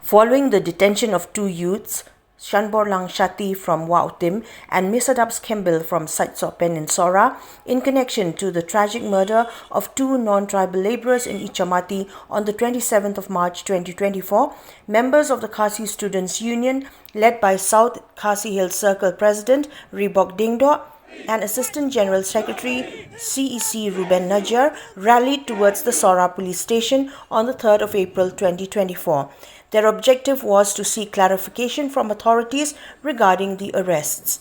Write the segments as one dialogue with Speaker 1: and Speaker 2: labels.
Speaker 1: Following the detention of two youths, Shanborlang Shati from Wautim and Misadabs Kembil from Saitsopen in Sora, in connection to the tragic murder of two non-tribal labourers in Ichamati on the 27th of March 2024, members of the Khasi Students' Union, led by South Khasi Hills Circle President Ribok Dingdo and Assistant General Secretary CEC Ruben Najjar, rallied towards the Sora police station on the 3rd of April 2024. Their objective was to seek clarification from authorities regarding the arrests.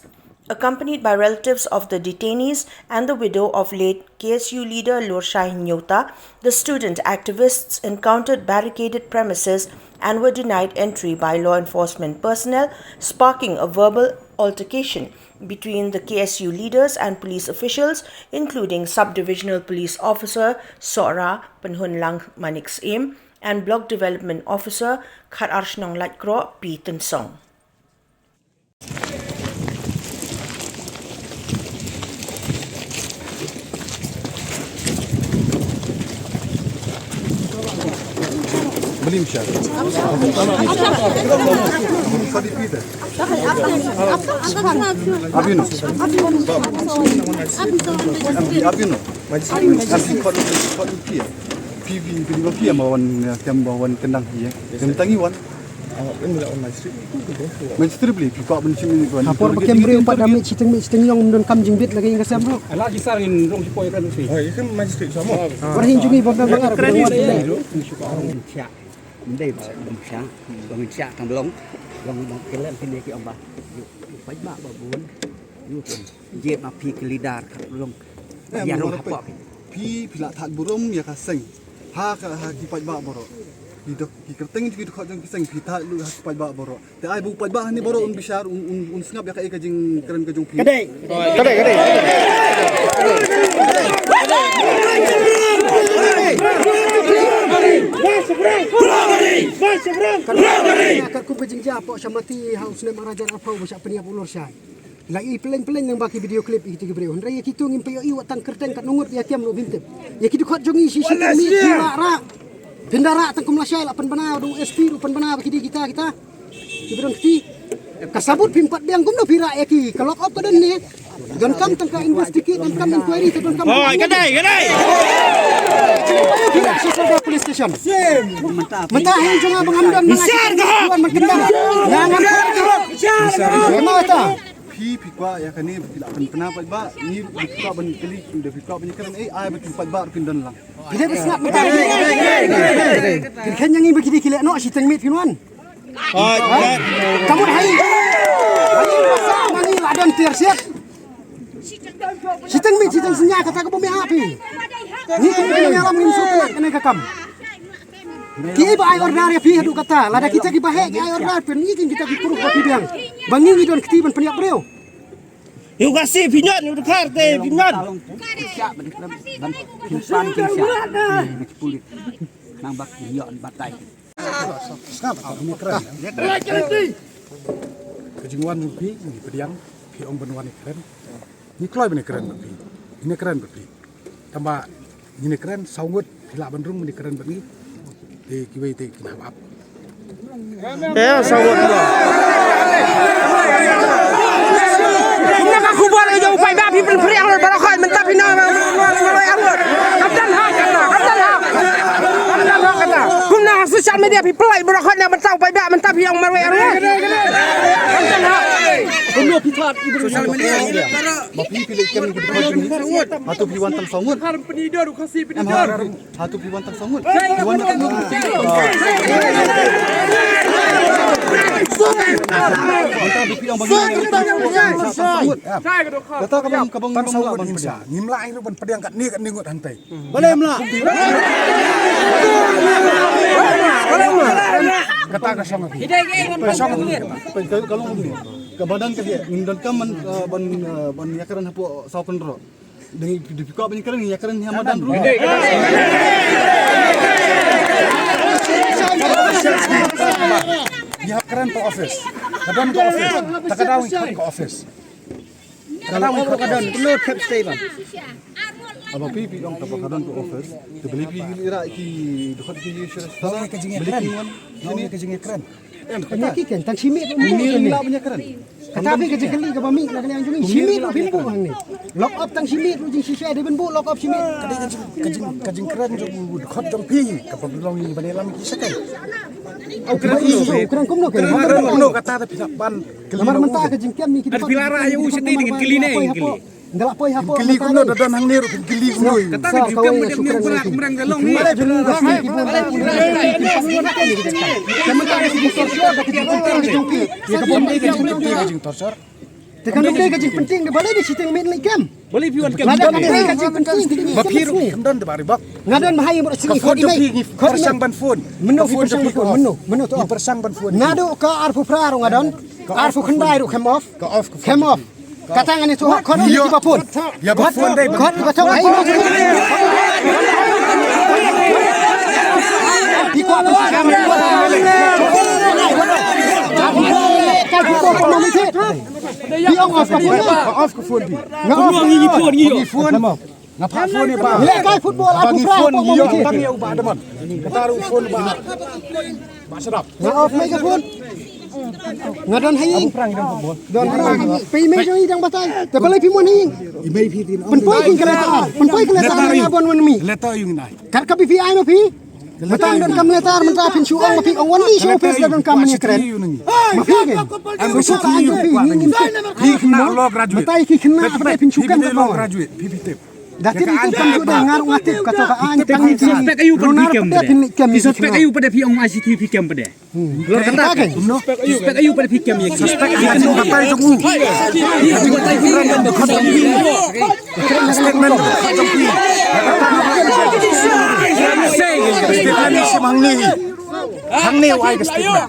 Speaker 1: Accompanied by relatives of the detainees and the widow of late KSU leader Lur Shahin Nyota, the student activists encountered barricaded premises and were denied entry by law enforcement personnel, sparking a verbal altercation between the KSU leaders and police officials, including Subdivisional Police Officer Sora Penhunlang Manix Im and Block Development Officer Khat Arshnong Latkro P. Tensong.
Speaker 2: Belim siya. Abino. PV PV mawan kendang dia. Tangi wan. Menteri beli pika benci ni tuan.
Speaker 3: Apor pakai beri empat dami citeng yang mendon kam jingbit lagi yang kesam bro.
Speaker 4: Alah disarin rong sipoi kan mesti.
Speaker 2: Oh, ini majlis sama.
Speaker 3: Warhin jungi bang bangar kedua dia.
Speaker 5: Siap. Đây bông sáng, bông sáng thằng long cái lên cái này cái ông bà, bánh bạc bà buồn, dẹp mà phi cái lidar long, ya long apa?
Speaker 2: Phi pila thak burum ya kaseng, ha ki paj ba boro. Didok ki kerteng ki dok jong kiseng phi thak lu paj ba boro. Te ai bu paj ba ni boro un bishar un sngap ya ka ka jing keren ka jong phi.
Speaker 3: Kadai. Aku berjingja pok samati haus nem arajan apau besar peniap ulur syai. Lagi peleng-peleng yang baki video klip itu ke breun. Raya kitu ngimpe yo iwat tang kerteng kat nungut ya kiam lo bintip. Ya kitu khot jongi sisi kami ra. Bendara tang kumla syai lapan bana do SP lapan bana baki kita. Kibron kiti. Kasabut pimpat biang gum do pira ya ki. Kalau op kaden ni. Don kam tang ka investigate dan kam inquiry tu don kam.
Speaker 4: Oh, kadai.
Speaker 3: Police station. Mentah yang cuma pengamdan
Speaker 4: Besar kau.
Speaker 3: Mengendang. Jangan. Mata.
Speaker 2: Phi kwa ya kani pila pena paj ba ni pika ban kali de pika ban keren ai betul paj ba pindan lang.
Speaker 3: Bila besar mentah. Kan yang ini begini kilek no si tengmit pinuan.
Speaker 4: Oh,
Speaker 3: Kamu hai. Hai pasang mangi ladon tersiat. Si tengmit si teng senya kata ke bumi api. Ni kena ngalam ngimsuk kena kakam. Ki ba ai order ya pi hadu kata lada kita ki bahe ki ai order pen ni kita ki kuruk ba biang. Bangi ni don ketiban peniap breu.
Speaker 4: you kasih pinjat you dekar te pinjat.
Speaker 5: Siap ban pingsan siap. Kulit nang bak yon batai.
Speaker 6: Kejinguan rupi ni pediang pi ong benwan keren. Ni kloi bene keren rupi. Ini keren rupi. Tambah ini keren saungut pila bandrung ni keren bani. Di kiwai te kinabap.
Speaker 4: Ya sawat ba. Kumna ka kubal ayo upay ba people priang lo barakay menta pina malay angot. Kapdan ha kata. Kumna social media people ay barakay na menta upay ba menta piang malay angot. Kapdan ha.
Speaker 3: Kumno pitat ibu
Speaker 4: Social media
Speaker 2: Mapi pilih ikan ni sangut. Hatu piwan tang sangut.
Speaker 4: Har penidar kasih penidar.
Speaker 2: Hatu piwan tang sangut. Piwan tang sangut. Kita bipi yang bagi. Kata kabang
Speaker 6: Tan saungut insa. Ngimlai lu ban pediang kat ni ngut hantai.
Speaker 3: Boleh mlah.
Speaker 6: Kata ka sangat.
Speaker 2: Kalau ni kebadan kerja ngindon kaman ban yakaran hapo saukan ro. Dengan dipika ban yakaran yakaran hamadan ro.
Speaker 6: Dia keren ke office. Kadang ke office. Takadawin ke office.
Speaker 3: Kalau kau kadang perlu cap stay bang.
Speaker 2: Apa pi ong tapakadan to office. Te beli pi ira ki dekat ki
Speaker 6: Lawan ke jingnya keren. Lawan ke jingnya keren.
Speaker 3: Penyakikan tang simit pun
Speaker 2: Ini lah punya keren.
Speaker 3: Tetapi kerja kali ke bami nak kali anjung simit lu bimbu hang ni. Lock up tang simit lu jing sisa ada bimbu lock up simit.
Speaker 6: Ke jing keren jong dekat jong pi ke pabulong ni bani lam ki sakai.
Speaker 3: Au keren kumno ke.
Speaker 6: Kemarin kuno kata tapi ban
Speaker 3: Lamar mentah ke jing kiam ni kita.
Speaker 4: Pilara ayo seti dengan kili ni kili.
Speaker 3: Ngalak poi hapo.
Speaker 6: kili kuno dadan hang niru kili kuno.
Speaker 4: Kata ni juga mudah merang galong ni.
Speaker 3: Mana jeng gas ni ki bon. Kamu tak ada di sosial dak jing penting di jong pi.
Speaker 6: Ya ke bombe ke jing torsor.
Speaker 3: Tekan lu ke jing penting de balai di siting min ni kam.
Speaker 4: Boleh piwan ke.
Speaker 3: Ngadan ke jing penting di
Speaker 6: Bapir kamdan de bari bak.
Speaker 3: Ngadan bahaya mo sini
Speaker 6: Kau joki persang ban phone.
Speaker 3: Menu persang ban phone. Menu tu.
Speaker 6: Persang ban phone.
Speaker 3: Ngado ka arfu praro ngadon. Arfu khandai ru come off. Come off. Katangan itu kon di bapun.
Speaker 6: Ya ba phone dai.
Speaker 3: Kon batong ai mo. Di ko apa kamera. Ka di ko ko mi set. Di ong off ka phone.
Speaker 6: Off ke phone bi.
Speaker 3: Ngao
Speaker 4: Ngi phone ngi.
Speaker 6: Phone. Ngapa phone ni ba?
Speaker 3: Le kai football arfu
Speaker 6: Bagi
Speaker 3: praro
Speaker 6: phone
Speaker 3: mo
Speaker 6: yo
Speaker 3: mi
Speaker 6: bang
Speaker 3: set.
Speaker 6: ya ubah deman. Kataru phone ba. Ba sedap.
Speaker 3: Ngao off mai ka phone. Ngadon haying. Don pi me jo idang batai. Te balai pi mon haying.
Speaker 6: Imei pi tin.
Speaker 3: Penpoi king keleta. Penpoi keleta ni abon wen mi.
Speaker 6: Letter yung nai.
Speaker 3: Kar ka pi ai ma pi. Matang don kam letar mentah pin su ong ma pi ong wan ni so pes don kam ni keren. Ma pi ke. Ang su ka ang pi ngin pi.
Speaker 6: Pi kena law graduate.
Speaker 3: Batai ki kena apa pin su kan
Speaker 6: law graduate. Pi tip.
Speaker 3: Dati itu kan sudah ngaruh ngatif kata ka ang tang ni.
Speaker 4: Suspek ayu pada pikam pada. Suspek ayu pada pi ong ICT pikam pada. Lor kata kan. Suspek ayu pada pikam ya. Suspek ayu
Speaker 6: Kan kata jong u. Statement. Statement ni si Mang Ni. Hang ni wai ke statement.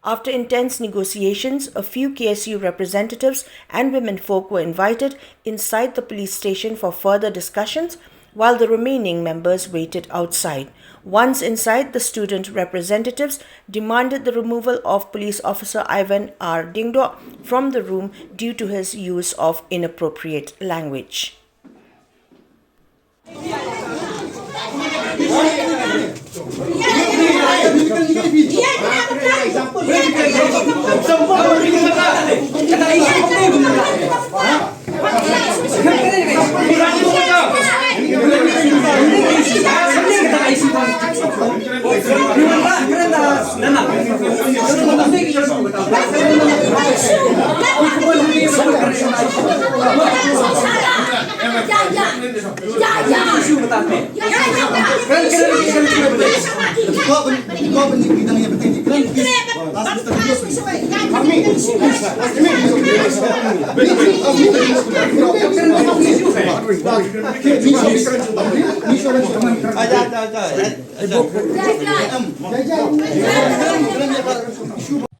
Speaker 1: After intense negotiations, a few KSU representatives and women folk were invited inside the police station for further discussions, while the remaining members waited outside. Once inside, the student representatives demanded the removal of police officer Ivan R. Dingdo from the room due to his use of inappropriate language.
Speaker 2: Ibu.